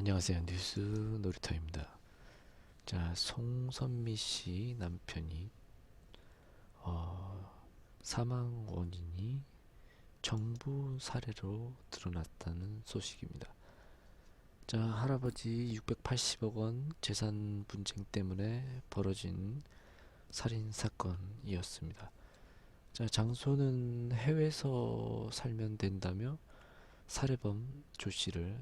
안녕하세요. 뉴스 놀이터입니다. 자, 송선미 씨 남편이 사망 원인이 정부 사례로 드러났다는 소식입니다. 자, 할아버지 680억 원 재산 분쟁 때문에 벌어진 살인 사건이었습니다. 자, 장소는 해외에서 살면 된다며 살해범 조 씨를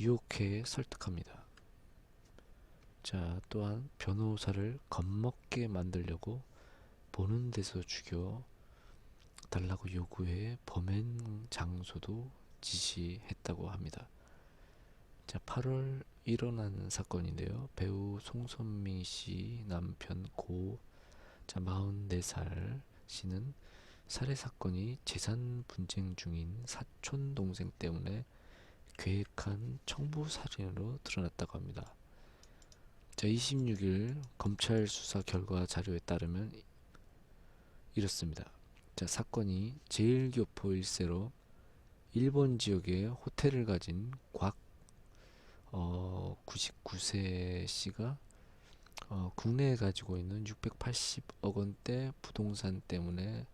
유혹해 설득합니다. 자, 또한 변호사를 겁먹게 만들려고 보는 데서 죽여 달라고 요구해 범행 장소도 지시했다고 합니다. 자, 8월 일어난 사건인데요. 배우 송선미 씨 남편 고 44살 씨는 살해 사건이 재산 분쟁 중인 사촌 동생 때문에 계획한 청부 살인으로 드러났다고 합니다. 자, 26일 검찰 수사 결과 자료에 따르면 이렇습니다. 자, 사건이 제일교포 일세로 일본 지역에 호텔을 가진 곽 99세 씨가 국내에 가지고 있는 680억 원대 부동산 때문에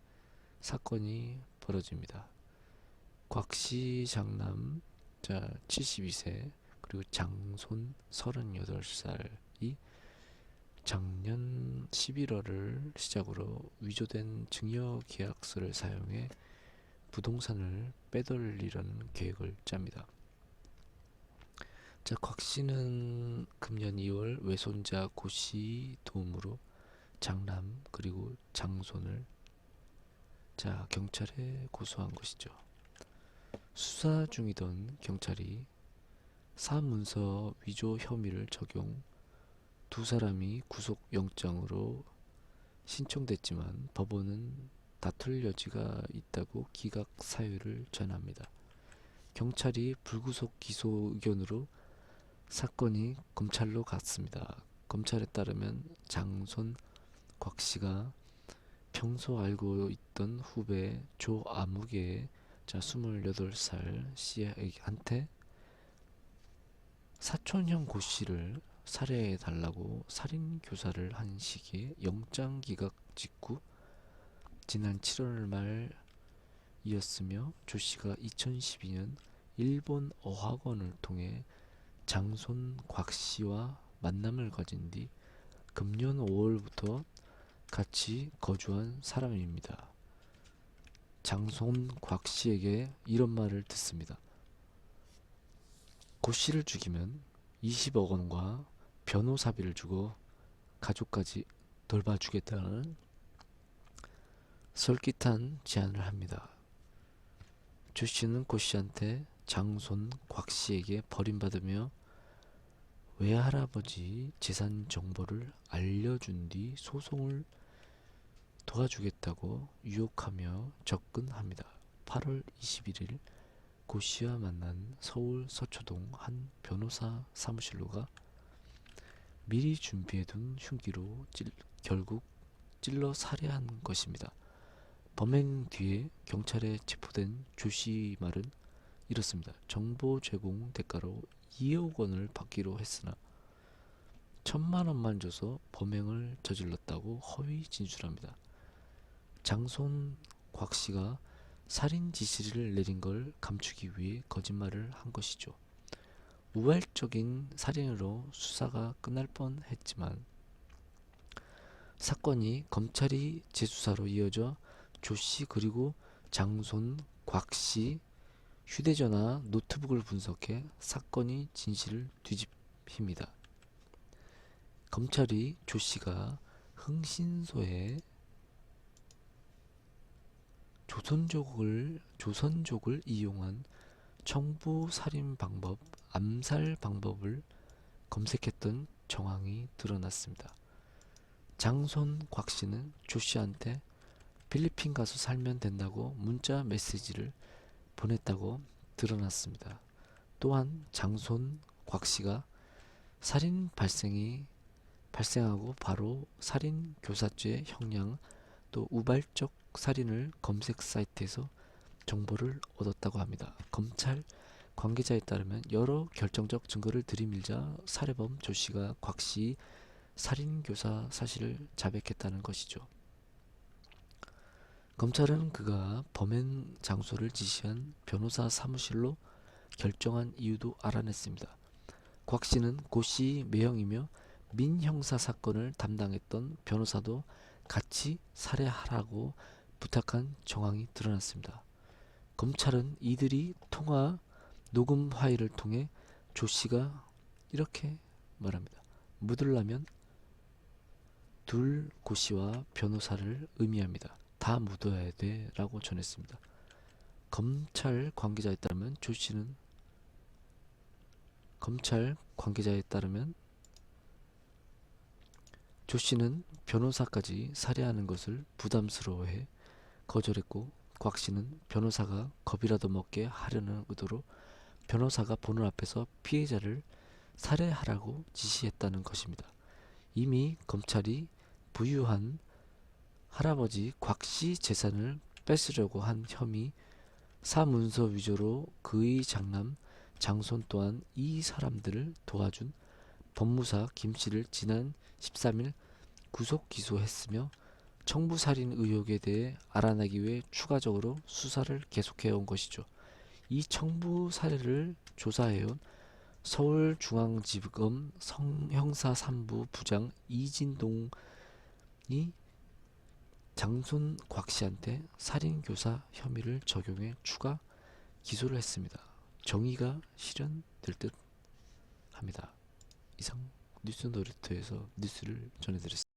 사건이 벌어집니다. 곽 씨 장남 자 72세 그리고 장손 38살이 작년 11월을 시작으로 위조된 증여계약서를 사용해 부동산을 빼돌리려는 계획을 짭니다. 자, 곽 씨는 금년 2월 외손자 고 씨 도움으로 장남 그리고 장손을 경찰에 고소한 것이죠. 수사 중이던 경찰이 사문서 위조 혐의를 적용 두 사람이 구속영장으로 신청됐지만 법원은 다툴 여지가 있다고 기각 사유를 전합니다. 경찰이 불구속 기소 의견으로 사건이 검찰로 갔습니다. 검찰에 따르면 장손 곽 씨가 평소 알고 있던 후배 조아무개 28살 씨한테 사촌형 고 씨를 살해해달라고 살인 교사를 한 시기에 영장 기각 직후 지난 7월 말이었으며 조 씨가 2012년 일본 어학원을 통해 장손 곽 씨와 만남을 가진 뒤 금년 5월부터 같이 거주한 사람입니다. 장손 곽 씨에게 이런 말을 듣습니다. 고 씨를 죽이면 20억 원과 변호사비를 주고 가족까지 돌봐주겠다는 솔깃한 제안을 합니다. 조 씨는 고 씨한테 장손 곽 씨에게 버림받으며 외할아버지 재산 정보를 알려준 뒤 소송을 도와주겠다고 유혹하며 접근합니다. 8월 21일 고 씨와 만난 서울 서초동 한 변호사 사무실로 가 미리 준비해둔 흉기로 결국 찔러 살해한 것입니다. 범행 뒤에 경찰에 체포된 조 씨 말은 이렇습니다. 정보 제공 대가로 2억 원을 받기로 했으나 1,000만 원만 줘서 범행을 저질렀다고 허위 진술합니다. 장손 곽 씨가 살인 지시를 내린 걸 감추기 위해 거짓말을 한 것이죠. 우발적인 살인으로 수사가 끝날 뻔했지만 사건이 검찰이 재수사로 이어져 조 씨 그리고 장손 곽 씨 휴대전화 노트북을 분석해 사건이 진실을 뒤집힙니다. 검찰이 조 씨가 흥신소에 조선족을 이용한 청부 살인 방법, 암살 방법을 검색했던 정황이 드러났습니다. 장손 곽 씨는 조 씨한테 필리핀 가서 살면 된다고 문자 메시지를 보냈다고 드러났습니다. 또한 장손 곽 씨가 살인 발생하고 바로 살인 교사죄 형량 또 우발적 살인을 검색 사이트에서 정보를 얻었다고 합니다. 검찰 관계자에 따르면 여러 결정적 증거를 들이밀자 살해범 조씨가 곽씨 살인교사 사실을 자백했다는 것이죠. 검찰은 그가 범행 장소를 지시한 변호사 사무실로 결정한 이유도 알아냈습니다. 곽씨는 고씨 매형이며 민형사 사건을 담당했던 변호사도 같이 살해하라고 부탁한 정황이 드러났습니다. 검찰은 이들이 통화 녹음 파일을 통해 조씨가 이렇게 말합니다. 묻으려면 둘 고씨와 변호사를 의미합니다. 다 묻어야 돼 라고 전했습니다. 검찰 관계자에 따르면 조씨는 변호사까지 살해하는 것을 부담스러워해 거절했고, 곽씨는 변호사가 겁이라도 먹게 하려는 의도로 변호사가 보는 앞에서 피해자를 살해하라고 지시했다는 것입니다. 이미 검찰이 부유한 할아버지 곽씨 재산을 뺏으려고 한 혐의, 사문서 위조로 그의 장남 장손 또한 이 사람들을 도와준 법무사 김씨를 지난 13일 구속 기소했으며 청부살인 의혹에 대해 알아내기 위해 추가적으로 수사를 계속해온 것이죠. 이 청부 사례를 조사해온 서울중앙지검 형사 3부 부장 이진동이 장손 곽씨한테 살인교사 혐의를 적용해 추가 기소를 했습니다. 정의가 실현될 듯 합니다. 이상 뉴스 놀이터에서 뉴스를 전해드렸습니다.